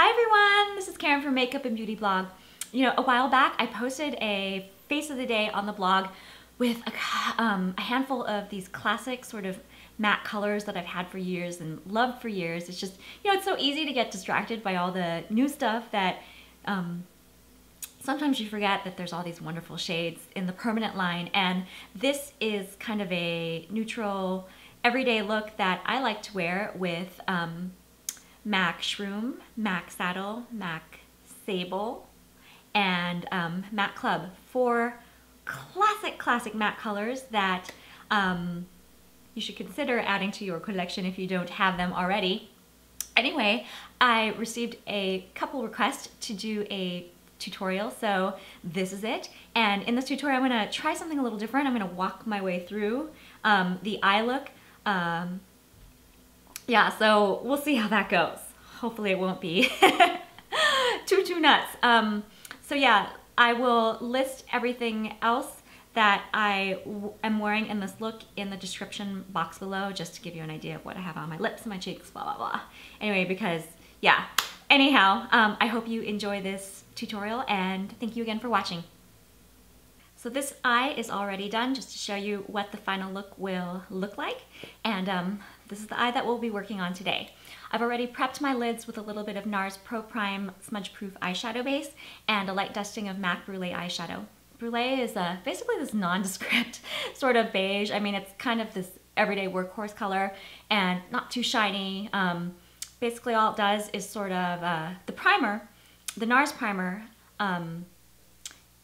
Hi everyone, this is Karen from Makeup and Beauty Blog. You know, a while back I posted a face of the day on the blog with a handful of these classic sort of matte colors that I've had for years and loved for years. It's just, you know, it's so easy to get distracted by all the new stuff that sometimes you forget that there's all these wonderful shades in the permanent line, and this is kind of a neutral, everyday look that I like to wear with MAC Shroom, MAC Saddle, MAC Sable, and MAC Club. Four classic matte colors that you should consider adding to your collection if you don't have them already. Anyway, I received a couple requests to do a tutorial, so this is it. And in this tutorial, I'm gonna try something a little different. I'm gonna walk my way through the eye look. Yeah, so we'll see how that goes. Hopefully it won't be too nuts. So yeah, I will list everything else that I am wearing in this look in the description box below, just to give you an idea of what I have on my lips and my cheeks, blah, blah, blah. Anyway, because yeah, anyhow, I hope you enjoy this tutorial and thank you again for watching. So this eye is already done, just to show you what the final look will look like. And this is the eye that we'll be working on today. I've already prepped my lids with a little bit of NARS Pro Prime Smudge Proof Eyeshadow Base and a light dusting of MAC Brule Eye Shadow. Brule is basically this nondescript sort of beige. I mean, it's kind of this everyday workhorse color and not too shiny. Basically all it does is sort of, the primer, the NARS primer,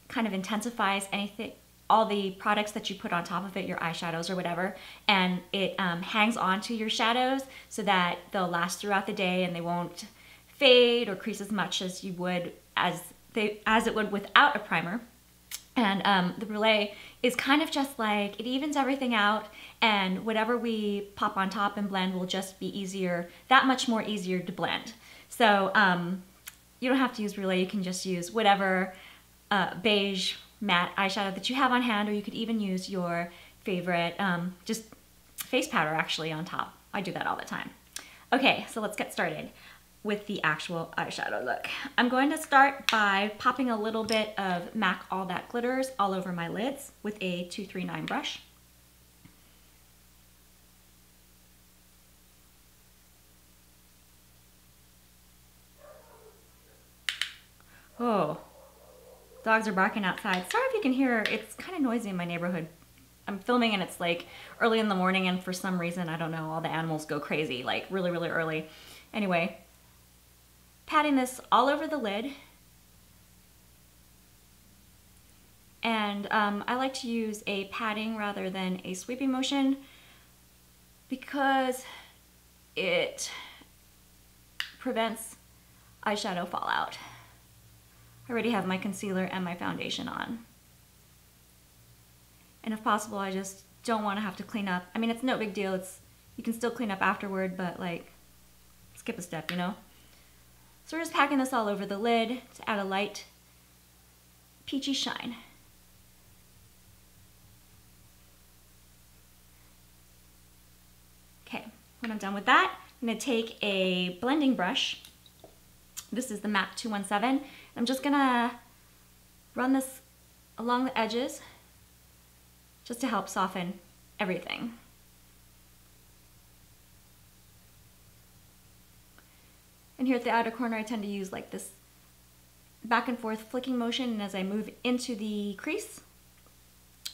kind of intensifies anything, all the products that you put on top of it, your eyeshadows or whatever, and it hangs on to your shadows so that they'll last throughout the day and they won't fade or crease as much as you would as it would without a primer. And the Brule is kind of just like, it evens everything out, and whatever we pop on top and blend will just be easier, that much more easier to blend. So you don't have to use Brule, you can just use whatever beige matte eyeshadow that you have on hand, or you could even use your favorite just face powder actually on top. I do that all the time. Okay, so let's get started with the actual eyeshadow look. I'm going to start by popping a little bit of MAC All That Glitters all over my lids with a 239 brush. Oh, dogs are barking outside. Sorry if you can hear, it's kind of noisy in my neighborhood. I'm filming and it's like early in the morning, and for some reason, I don't know, all the animals go crazy, like really early. Anyway, patting this all over the lid. And I like to use a patting rather than a sweeping motion because it prevents eyeshadow fallout. I already have my concealer and my foundation on. And if possible, I just don't want to have to clean up. I mean, it's no big deal. You can still clean up afterward, but like, skip a step, you know? So we're just packing this all over the lid to add a light peachy shine. Okay, when I'm done with that, I'm gonna take a blending brush. This is the MAC 217. I'm just gonna run this along the edges just to help soften everything. And here at the outer corner, I tend to use like this back and forth flicking motion, and as I move into the crease,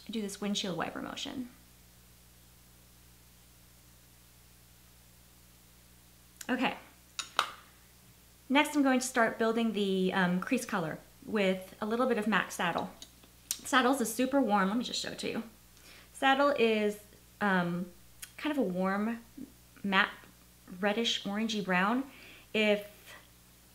I do this windshield wiper motion. Okay. Next, I'm going to start building the crease color with a little bit of MAC Saddle. Saddle's is super warm. Let me just show it to you. Saddle is kind of a warm, matte, reddish, orangey brown. If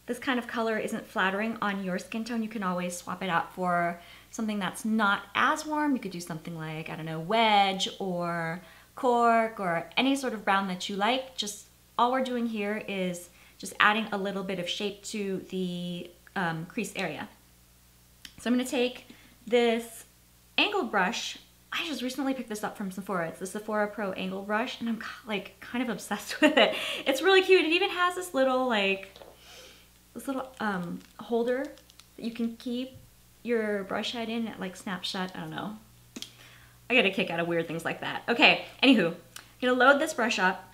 this kind of color isn't flattering on your skin tone, you can always swap it out for something that's not as warm. You could do something like, I don't know, wedge or cork or any sort of brown that you like. Just all we're doing here is just adding a little bit of shape to the crease area. So I'm going to take this angled brush. I just recently picked this up from Sephora. It's the Sephora Pro Angle Brush, and I'm like kind of obsessed with it. It's really cute. It even has this little like this little holder that you can keep your brush head in at, like snapshot, I don't know. I get a kick out of weird things like that. Okay, anywho, I'm gonna load this brush up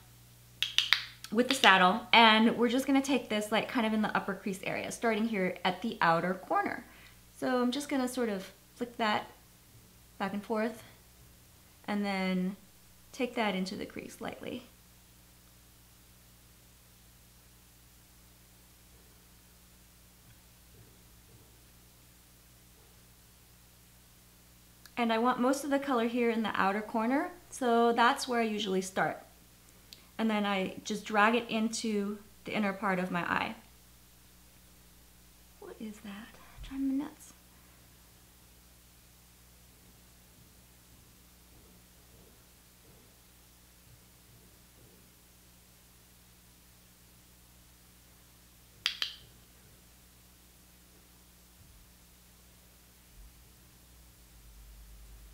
with the saddle, and we're just gonna take this like kind of in the upper crease area, starting here at the outer corner. So I'm just gonna sort of flick that back and forth, and then take that into the crease lightly. And I want most of the color here in the outer corner, so that's where I usually start. And then I just drag it into the inner part of my eye. What is that? Driving me nuts.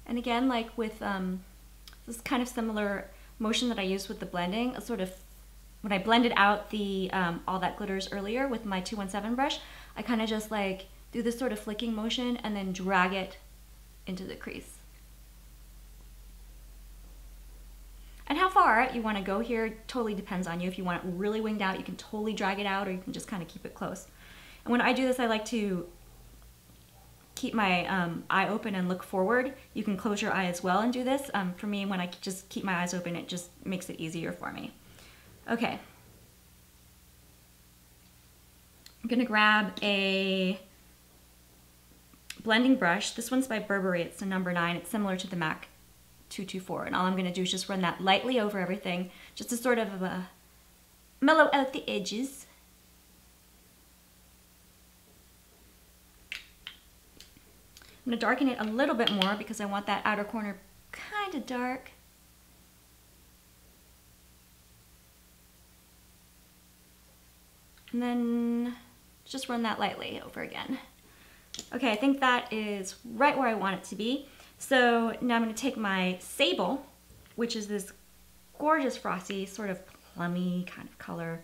And again, like with this kind of similar motion that I used with the blending, a sort of, when I blended out the all that glitters earlier with my 217 brush, I kind of just like do this sort of flicking motion and then drag it into the crease. And how far you want to go here totally depends on you. If you want it really winged out, you can totally drag it out, or you can just kind of keep it close. And when I do this, I like to keep my eye open and look forward. You can close your eye as well and do this. For me, when I just keep my eyes open, it just makes it easier for me. Okay. I'm gonna grab a blending brush. This one's by Burberry, it's the number 9. It's similar to the MAC 224. And all I'm gonna do is just run that lightly over everything, just to sort of mellow out the edges. I'm going to darken it a little bit more because I want that outer corner kind of dark. And then just run that lightly over again. Okay, I think that is right where I want it to be. So now I'm going to take my Sable, which is this gorgeous frosty, sort of plummy kind of color,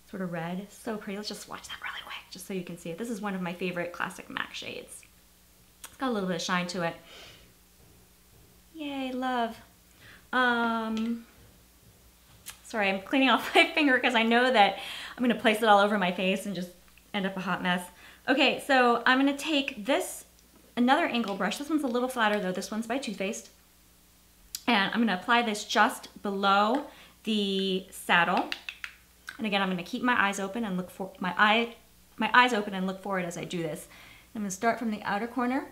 sort of red. So pretty. Let's just swatch that really quick just so you can see it. This is one of my favorite classic MAC shades. It's got a little bit of shine to it. Yay, love. Sorry, I'm cleaning off my finger because I know that I'm gonna place it all over my face and just end up a hot mess. Okay, so I'm gonna take this, another angle brush. This one's a little flatter though. This one's by Too Faced. And I'm gonna apply this just below the saddle. And again, I'm gonna keep my eyes open and look for my eyes open and look forward as I do this. I'm gonna start from the outer corner.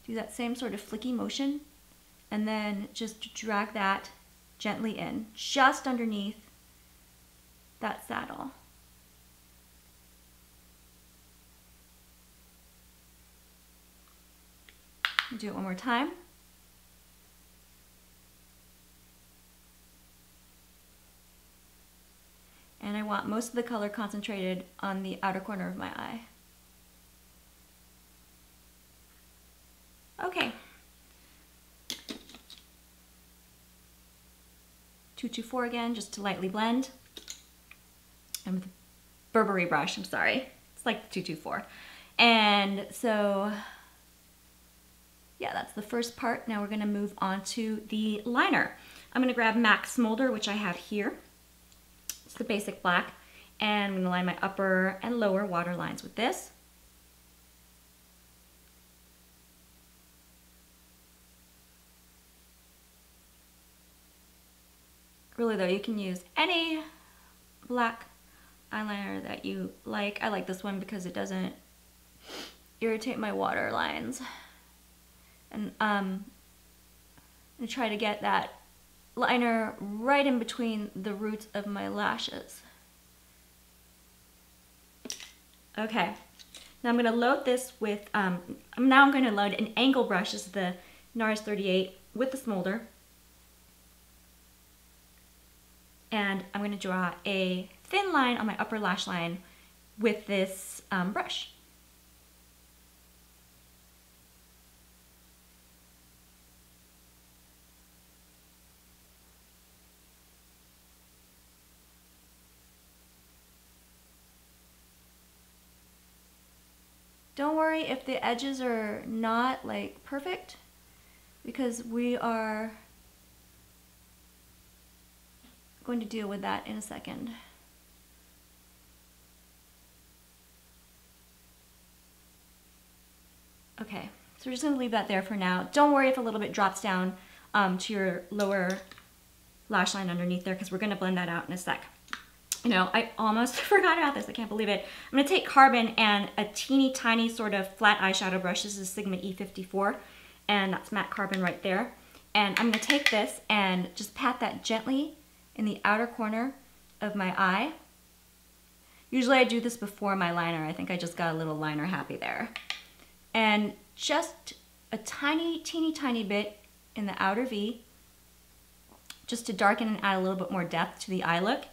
Do that same sort of flicky motion, and then just drag that gently in, just underneath that saddle. Do it one more time. And I want most of the color concentrated on the outer corner of my eye. Okay. 224 again, just to lightly blend. And with a Burberry brush, I'm sorry. It's like the 224. And so, yeah, that's the first part. Now we're gonna move on to the liner. I'm gonna grab MAC Smolder, which I have here. It's the basic black. And I'm gonna line my upper and lower water lines with this. Really though, you can use any black eyeliner that you like. I like this one because it doesn't irritate my water lines. And I'm gonna try to get that liner right in between the roots of my lashes. Okay, now I'm gonna load this with, now I'm gonna load an angle brush. This is the NARS 38 with the Smolder. And I'm going to draw a thin line on my upper lash line with this brush. sorry if the edges are not like perfect, because we are going to deal with that in a second. Okay, so we're just gonna leave that there for now. Don't worry if a little bit drops down to your lower lash line underneath there, because we're gonna blend that out in a sec. You know, I almost forgot about this, I can't believe it. I'm gonna take carbon and a teeny tiny sort of flat eyeshadow brush. This is Sigma E54, and that's matte carbon right there. And I'm gonna take this and just pat that gently in the outer corner of my eye. Usually I do this before my liner. I think I just got a little liner happy there. And just a tiny, teeny tiny bit in the outer V, just to darken and add a little bit more depth to the eye look.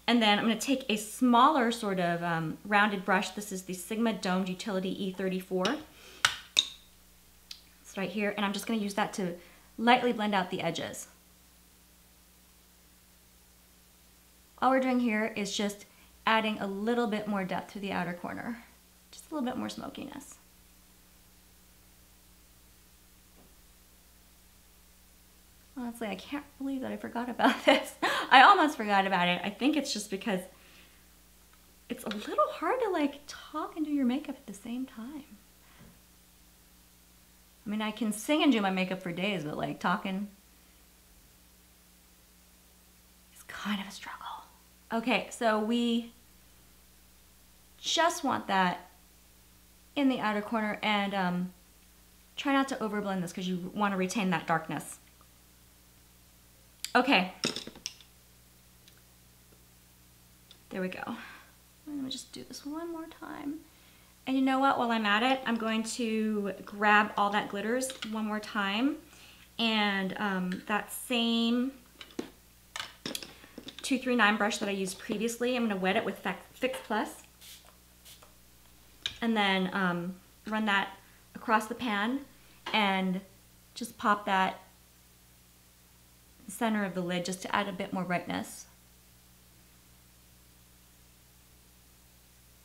And then I'm going to take a smaller sort of rounded brush. This is the Sigma Domed Utility E34. It's right here, and I'm just going to use that to lightly blend out the edges. All we're doing here is just adding a little bit more depth to the outer corner, just a little bit more smokiness. Honestly, I can't believe that I forgot about this. I almost forgot about it. I think it's just because it's a little hard to like talk and do your makeup at the same time. I mean, I can sing and do my makeup for days, but like talking is kind of a struggle. Okay, so we just want that in the outer corner, and try not to overblend this because you want to retain that darkness. Okay, there we go. Let me just do this one more time. And you know what, while I'm at it, I'm going to grab all that glitters one more time, and that same 239 brush that I used previously, I'm going to wet it with Fix Plus, and then run that across the pan and just pop that center of the lid just to add a bit more brightness.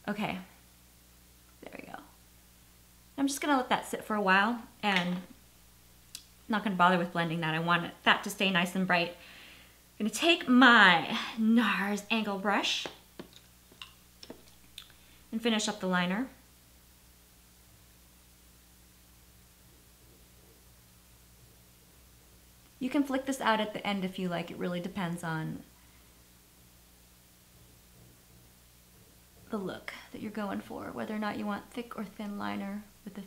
Okay, there we go. I'm just gonna let that sit for a while, and not gonna bother with blending that. I want that to stay nice and bright. I'm gonna take my NARS angle brush and finish up the liner. You can flick this out at the end if you like. It really depends on the look that you're going for, whether or not you want thick or thin liner with a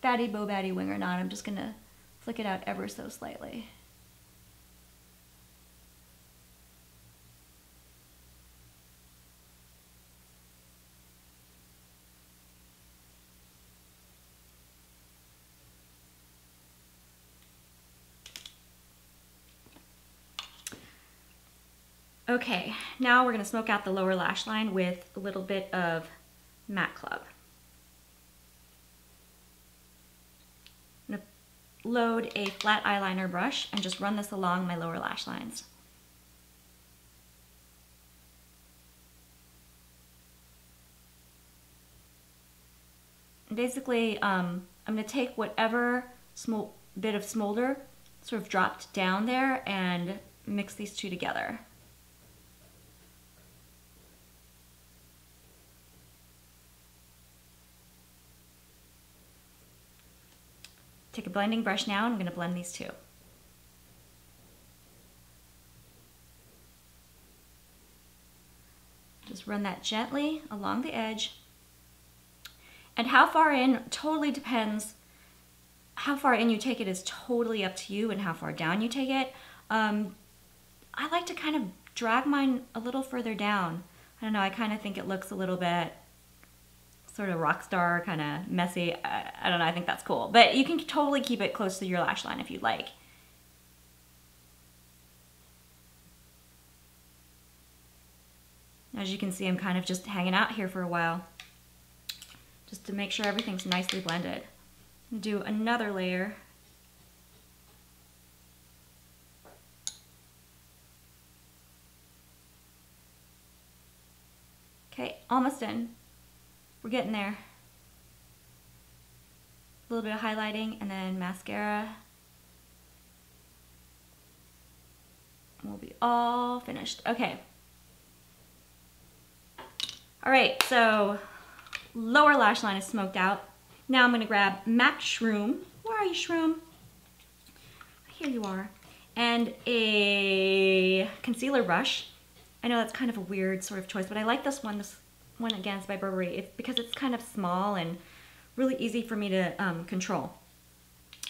fatty bow batty wing or not. I'm just gonna flick it out ever so slightly. Okay, now we're going to smoke out the lower lash line with a little bit of Matte Club. I'm going to load a flat eyeliner brush and just run this along my lower lash lines. And basically, I'm going to take whatever bit of smolder sort of dropped down there and mix these two together. Take a blending brush now, and I'm going to blend these two. Just run that gently along the edge. And how far in totally depends. How far in you take it is totally up to you, and how far down you take it. I like to kind of drag mine a little further down. I don't know, I kind of think it looks a little bit sort of rock star, kind of messy. I don't know, I think that's cool. But you can totally keep it close to your lash line if you'd like. As you can see, I'm kind of just hanging out here for a while, just to make sure everything's nicely blended. I'm gonna do another layer. Okay, almost in. We're getting there. A little bit of highlighting and then mascara. We'll be all finished. Okay. All right, so lower lash line is smoked out. Now I'm gonna grab MAC Shroom. Where are you, Shroom? Here you are. And a concealer brush. I know that's kind of a weird sort of choice, but I like this one. This one, again, is by Burberry. It's because it's kind of small and really easy for me to control.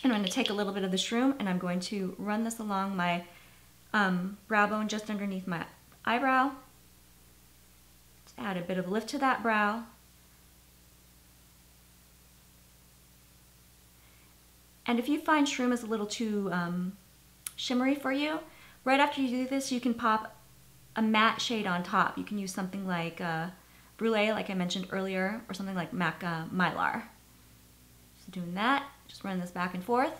And I'm gonna take a little bit of the Shroom and I'm going to run this along my brow bone just underneath my eyebrow. Add a bit of lift to that brow. And if you find Shroom is a little too shimmery for you, right after you do this, you can pop a matte shade on top. You can use something like Brule, like I mentioned earlier, or something like MAC Mylar. So doing that, just run this back and forth.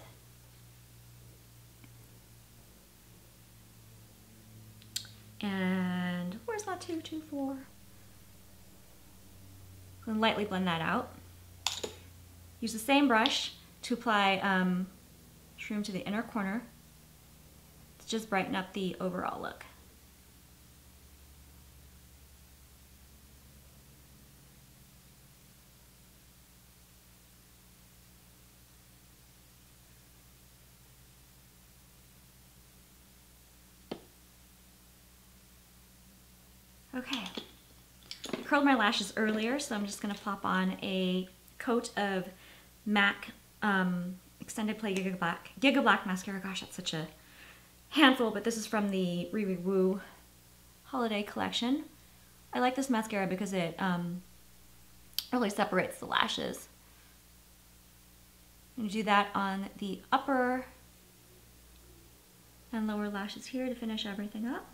And where's that 224? And lightly blend that out. Use the same brush to apply Shroom to the inner corner to just brighten up the overall look. Okay. Curled my lashes earlier, so I'm just going to plop on a coat of MAC Extended Play Gigablack mascara. Gosh, that's such a handful, but this is from the Riri Woo Holiday Collection. I like this mascara because it really separates the lashes. I'm going to do that on the upper and lower lashes here to finish everything up.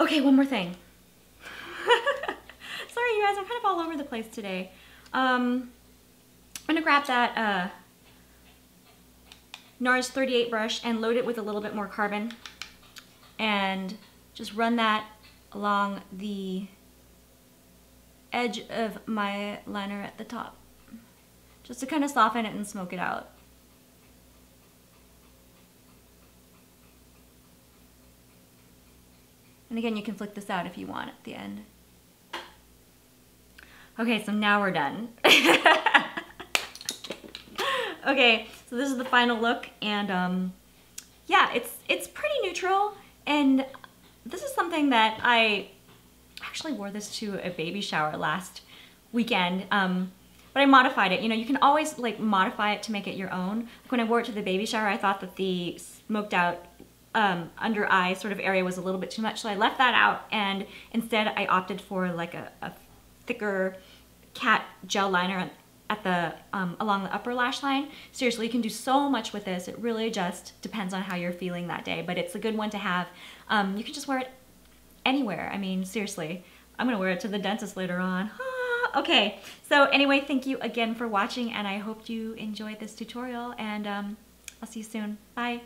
Okay, one more thing. Sorry you guys, I'm kind of all over the place today. I'm gonna grab that NARS 38 brush and load it with a little bit more carbon and just run that along the edge of my liner at the top, just to kind of soften it and smoke it out. And again, you can flick this out if you want at the end. Okay, so now we're done. Okay, so this is the final look, and yeah, it's pretty neutral, and this is something that I actually wore this to a baby shower last weekend, but I modified it. You know, you can always like modify it to make it your own. Like when I wore it to the baby shower, I thought that the smoked out under eye sort of area was a little bit too much, so I left that out, and instead I opted for like a thicker cat gel liner at the along the upper lash line. Seriously, you can do so much with this. It really just depends on how you're feeling that day, but it's a good one to have. You can just wear it anywhere. I mean, seriously, I'm gonna wear it to the dentist later on. Okay, so anyway, thank you again for watching, and I hope you enjoyed this tutorial, and I'll see you soon. Bye.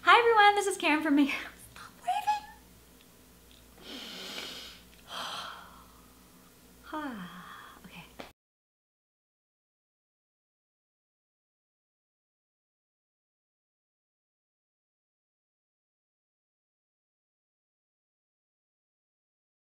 Hi everyone, this is Karen from MAC. Stop waving. Hi.